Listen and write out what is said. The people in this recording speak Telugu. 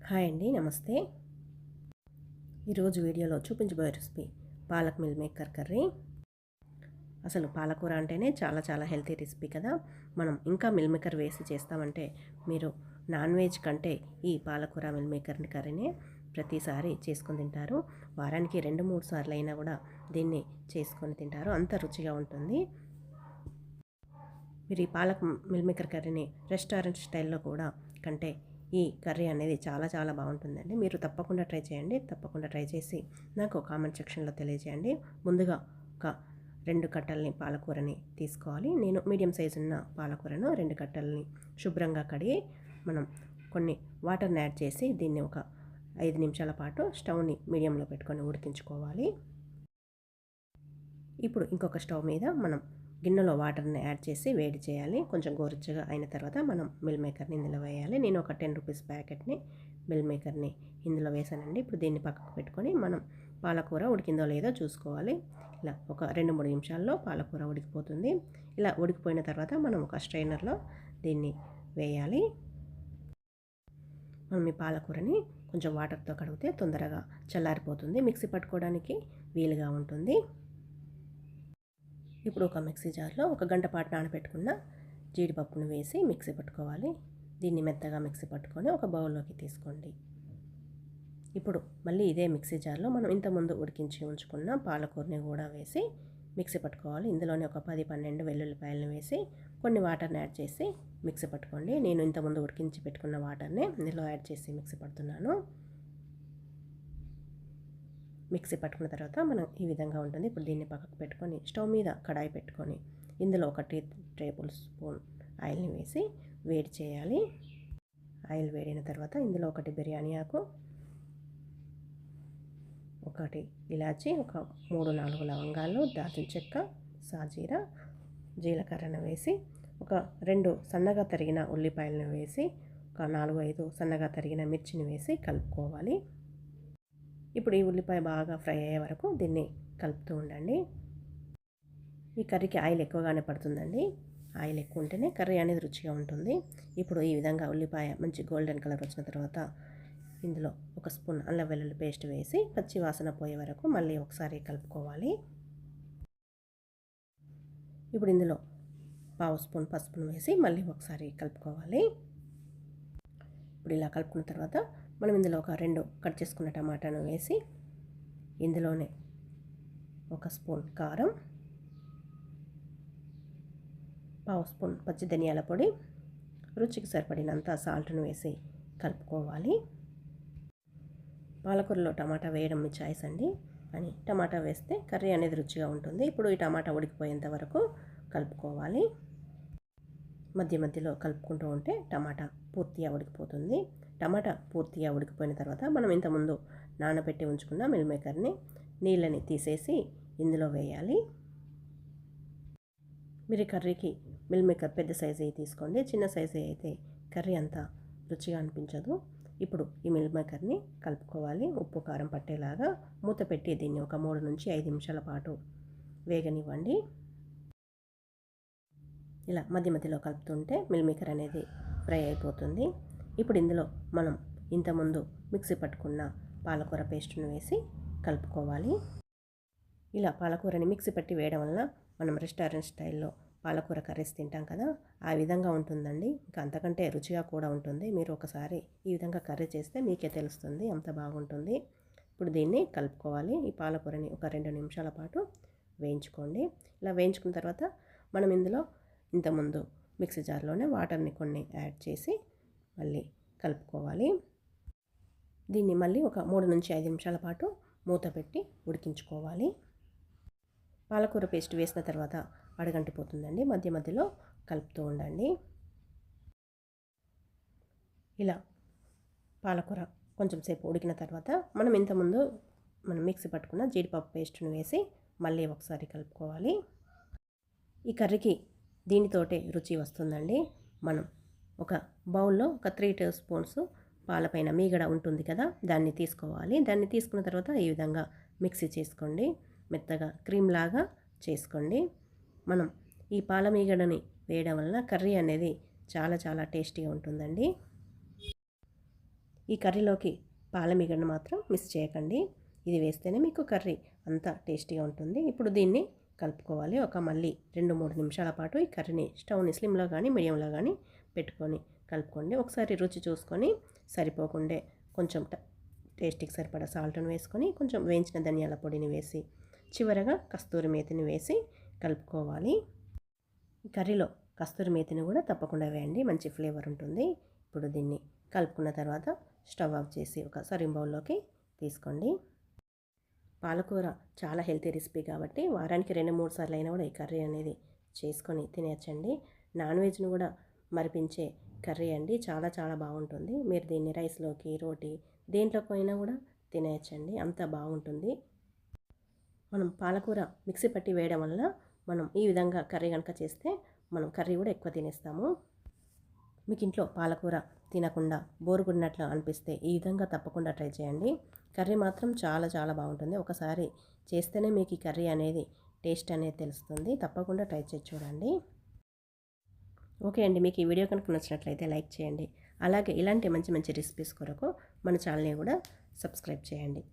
హాయ్ అండి, నమస్తే. ఈరోజు వీడియోలో చూపించబోయే recipe palak meal maker curry. అసలు పాలకూర అంటేనే చాలా చాలా హెల్తీ రెసిపీ కదా. మనం ఇంకా మిల్ మేకర్ వేసి చేస్తామంటే మీరు నాన్ వెజ్ కంటే ఈ పాలకూర మిల్ మేకర్ కర్రీనే ప్రతిసారి చేసుకొని తింటారు. వారానికి 2-3 సార్లు అయినా కూడా దీన్ని చేసుకొని తింటారు, అంత రుచిగా ఉంటుంది. మీరు ఈ పాలక్ మిల్ మేకర్ కర్రీని రెస్టారెంట్ స్టైల్లో కూడా కంటే ఈ కర్రీ అనేది చాలా చాలా బాగుంటుందండి. మీరు తప్పకుండా ట్రై చేయండి. తప్పకుండా ట్రై చేసి నాకు కామెంట్ సెక్షన్లో తెలియజేయండి. ముందుగా ఒక 2 కట్టల్ని పాలకూరని తీసుకోవాలి. నేను మీడియం సైజు ఉన్న పాలకూరను 2 కట్టల్ని శుభ్రంగా కడిగి మనం కొన్ని వాటర్ని యాడ్ చేసి దీన్ని ఒక 5 నిమిషాల పాటు స్టవ్ని మీడియంలో పెట్టుకొని ఉడికించుకోవాలి. ఇప్పుడు ఇంకొక స్టవ్ మీద మనం గిన్నెలో వాటర్ని యాడ్ చేసి వేడి చేయాలి. కొంచెం గోరుచ్చగా అయిన తర్వాత మనం మిల్ మేకర్ని ఇందులో వేయాలి. నేను ఒక 10 రూపీస్ ప్యాకెట్ని మిల్ మేకర్ని ఇందులో వేసానండి. ఇప్పుడు దీన్ని పక్కకు పెట్టుకొని మనం పాలకూర ఉడికిందో లేదో చూసుకోవాలి. ఇలా ఒక 2-3 నిమిషాల్లో పాలకూర ఉడికిపోతుంది. ఇలా ఉడికిపోయిన తర్వాత మనం ఒక స్ట్రైనర్లో దీన్ని వేయాలి. మనం ఈ పాలకూరని కొంచెం వాటర్తో కడిగితే తొందరగా చల్లారిపోతుంది, మిక్సీ పట్టుకోవడానికి వీలుగా ఉంటుంది. ఇప్పుడు ఒక మిక్సీ జార్లో 1 గంట పాటు నానబెట్టుకున్న జీడిపప్పును వేసి మిక్సీ పట్టుకోవాలి. దీన్ని మెత్తగా మిక్సీ పట్టుకొని ఒక బౌల్లోకి తీసుకోండి. ఇప్పుడు మళ్ళీ ఇదే మిక్సీ జార్లో మనం ఇంతకుముందు ఉడికించి ఉంచుకున్న పాలకూరని కూడా వేసి మిక్సీ పట్టుకోవాలి. ఇందులోనే ఒక 10-12 వెల్లుల్లిపాయలను వేసి కొన్ని వాటర్ని యాడ్ చేసి మిక్సీ పట్టుకోండి. నేను ఇంతకుముందు ఉడికించి పెట్టుకున్న వాటర్ని ఇందులో యాడ్ చేసి మిక్సీ పడుతున్నాను. మిక్సీ పట్టుకున్న తర్వాత మనం ఈ విధంగా ఉంటుంది. ఇప్పుడు దీన్ని పక్కకు పెట్టుకొని స్టవ్ మీద కడాయి పెట్టుకొని ఇందులో 1 టేబుల్ స్పూన్ ఆయిల్ని వేసి వేడి చేయాలి. ఆయిల్ వేడిన తర్వాత ఇందులో 1 బిర్యానీ ఆకు, 1 ఇలాచి, ఒక 3-4 లవంగాలు, దాల్చిన చెక్క, సాజీరా, జీలకర్రను వేసి ఒక 2 సన్నగా తరిగిన ఉల్లిపాయలను వేసి ఒక 4-5 సన్నగా తరిగిన మిర్చిని వేసి కలుపుకోవాలి. ఇప్పుడు ఈ ఉల్లిపాయ బాగా ఫ్రై అయ్యే వరకు దీన్ని కలుపుతూ ఉండండి. ఈ కర్రీకి ఆయిల్ ఎక్కువగానే పడుతుందండి. ఆయిల్ ఎక్కువ ఉంటేనే కర్రీ అనేది రుచిగా ఉంటుంది. ఇప్పుడు ఈ విధంగా ఉల్లిపాయ మంచి గోల్డెన్ కలర్ వచ్చిన తర్వాత ఇందులో 1 స్పూన్ అల్లం వెల్లుల్లి పేస్ట్ వేసి పచ్చి వాసన పోయే వరకు మళ్ళీ ఒకసారి కలుపుకోవాలి. ఇప్పుడు ఇందులో 1/2 స్పూన్ పసుపును వేసి మళ్ళీ ఒకసారి కలుపుకోవాలి. ఇప్పుడు ఇలా కలుపుకున్న తర్వాత మనం ఇందులో ఒక 2 కట్ చేసుకున్న టమాటాను వేసి ఇందులోనే 1 స్పూన్ కారం, 1/2 స్పూన్ పచ్చి ధనియాల పొడి, రుచికి సరిపడినంత సాల్ట్ను వేసి కలుపుకోవాలి. పాలకూరలో టమాటా వేయడం మీ చాయిస్ అండి, కానీ టమాటా వేస్తే కర్రీ అనేది రుచిగా ఉంటుంది. ఇప్పుడు ఈ టమాటా ఉడికిపోయేంత వరకు కలుపుకోవాలి. మధ్య మధ్యలో కలుపుకుంటూ ఉంటే టమాటా పూర్తిగా ఉడికిపోతుంది. టమాటా పూర్తిగా ఉడికిపోయిన తర్వాత మనం ఇంతకుముందు నానబెట్టి ఉంచుకున్న మిల్ మేకర్ని నీళ్ళని తీసేసి ఇందులో వేయాలి. మీరు కర్రీకి మిల్ మేకర్ పెద్ద సైజు తీసుకోండి, చిన్న సైజు అయితే కర్రీ అంతా రుచిగా అనిపించదు. ఇప్పుడు ఈ మిల్ మేకర్ని కలుపుకోవాలి. ఉప్పు కారం పట్టేలాగా మూత పెట్టి దీన్ని ఒక 3-5 నిమిషాల పాటు వేగనివ్వండి. ఇలా మధ్య మధ్యలో కలుపుతుంటే మిల్ మేకర్ అనేది ఫ్రై అయిపోతుంది. ఇప్పుడు ఇందులో మనం ఇంతకుముందు మిక్సీ పట్టుకున్న పాలకూర పేస్ట్ను వేసి కలుపుకోవాలి. ఇలా పాలకూరని మిక్సీ పట్టి వేయడం వల్ల మనం రెస్టారెంట్ స్టైల్లో పాలకూర కర్రీస్ తింటాం కదా, ఆ విధంగా ఉంటుందండి. ఇంకా అంతకంటే రుచిగా కూడా ఉంటుంది. మీరు ఒకసారి ఈ విధంగా కర్రీ చేస్తే మీకే తెలుస్తుంది, అంత బాగుంటుంది. ఇప్పుడు దీన్ని కలుపుకోవాలి. ఈ పాలకూరని ఒక 2 నిమిషాల పాటు వేయించుకోండి. ఇలా వేయించుకున్న తర్వాత మనం ఇందులో ఇంతకుముందు మిక్సీ జార్లోనే వాటర్ని కొన్ని యాడ్ చేసి మళ్ళీ కలుపుకోవాలి. దీన్ని మళ్ళీ ఒక 3-5 నిమిషాల పాటు మూత పెట్టి ఉడికించుకోవాలి. పాలకూర పేస్ట్ వేసిన తర్వాత అడుగంటిపోతుందండి, మధ్య మధ్యలో కలుపుతూ ఉండండి. ఇలా పాలకూర కొంచెం సేపు ఉడికిన తర్వాత మనం ఇంతకుముందు మిక్సీ పట్టుకున్న జీడిపప్పు పేస్ట్ను వేసి మళ్ళీ ఒకసారి కలుపుకోవాలి. ఈ కర్రీకి దీనితోటే రుచి వస్తుందండి. మనం ఒక బౌల్లో ఒక 3 టేబుల్ స్పూన్స్ పాలపైన మీగడ ఉంటుంది కదా, దాన్ని తీసుకోవాలి. దాన్ని తీసుకున్న తర్వాత ఈ విధంగా మిక్సీ చేసుకోండి, మెత్తగా క్రీమ్ లాగా చేసుకోండి. మనం ఈ పాల మీగడని వేయడం వలన కర్రీ అనేది చాలా చాలా టేస్టీగా ఉంటుందండి. ఈ కర్రీలోకి పాల మిగడను మాత్రం మిస్ చేయకండి. ఇది వేస్తేనే మీకు కర్రీ అంత టేస్టీగా ఉంటుంది. ఇప్పుడు దీన్ని కలుపుకోవాలి. మళ్ళీ 2-3 నిమిషాల పాటు ఈ కర్రీని స్టవ్ని స్లిమ్లో కానీ మీడియంలో కానీ పెట్టుకొని కలుపుకోండి. ఒకసారి రుచి చూసుకొని సరిపోకుండే కొంచెం టేస్ట్కి సరిపడా సాల్ట్ని వేసుకొని కొంచెం వేయించిన ధనియాల పొడిని వేసి చివరగా కస్తూరి మేతిని వేసి కలుపుకోవాలి. ఈ కర్రీలో కస్తూరి మేతిని కూడా తప్పకుండా వేయండి, మంచి ఫ్లేవర్ ఉంటుంది. ఇప్పుడు దీన్ని కలుపుకున్న తర్వాత స్టవ్ ఆఫ్ చేసి ఒక సర్వింగ్ బౌల్లోకి తీసుకోండి. పాలకూర చాలా హెల్తీ రెసిపీ కాబట్టి వారానికి 2-3 సార్లు అయినా కూడా ఈ కర్రీ అనేది చేసుకొని తినేయచ్చండి. నాన్ వెజ్ను కూడా మరిపించే కర్రీ అండి. చాలా చాలా బాగుంటుంది. మీరు దీన్ని రైస్లోకి, రోటీ దేంట్లోకైనా కూడా తినేయచ్చండి, అంత బాగుంటుంది. మనం పాలకూర మిక్సీ పట్టి వేయడం వల్ల మనం ఈ విధంగా కర్రీ కనుక చేస్తే మనం కర్రీ కూడా ఎక్కువ తినేస్తాము. మీకు ఇంట్లో పాలకూర తినకుండా బోరు కొట్టినట్లు అనిపిస్తే ఈ విధంగా తప్పకుండా ట్రై చేయండి. కర్రీ మాత్రం చాలా చాలా బాగుంటుంది. ఒకసారి చేస్తేనే మీకు ఈ కర్రీ అనేది టేస్ట్ అనేది తెలుస్తుంది. తప్పకుండా ట్రై చేసి చూడండి. ఓకే అండి, మీకు ఈ వీడియో కనుక నచ్చినట్లయితే లైక్ చేయండి. అలాగే ఇలాంటి మంచి మంచి రెసిపీస్ కొరకు మన ఛానల్ని కూడా సబ్స్క్రైబ్ చేయండి.